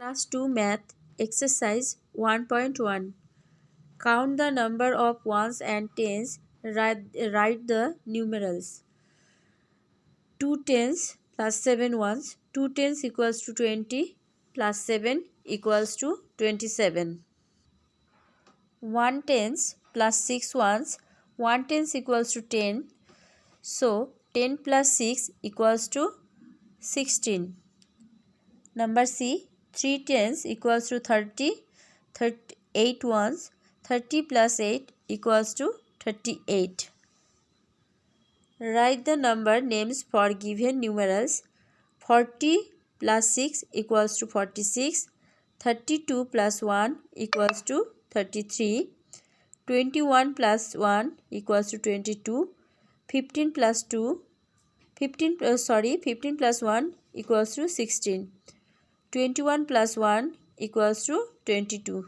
Class 2 Math Exercise 1.1. Count the number of ones and tens. Write the numerals. 2 tens plus 7 ones. 2 tens equals to 20 plus 7 equals to 27. 1 tens plus 6 ones. 1 tens equals to 10. So 10 plus 6 equals to 16. Number C, 3 tens equals to 30, 8 ones, 30 plus 8 equals to 38. Write the number names for given numerals. 40 plus 6 equals to 46, 32 plus 1 equals to 33, 21 plus 1 equals to 22, 15 plus 1 equals to 16. 21 plus 1 equals to 22.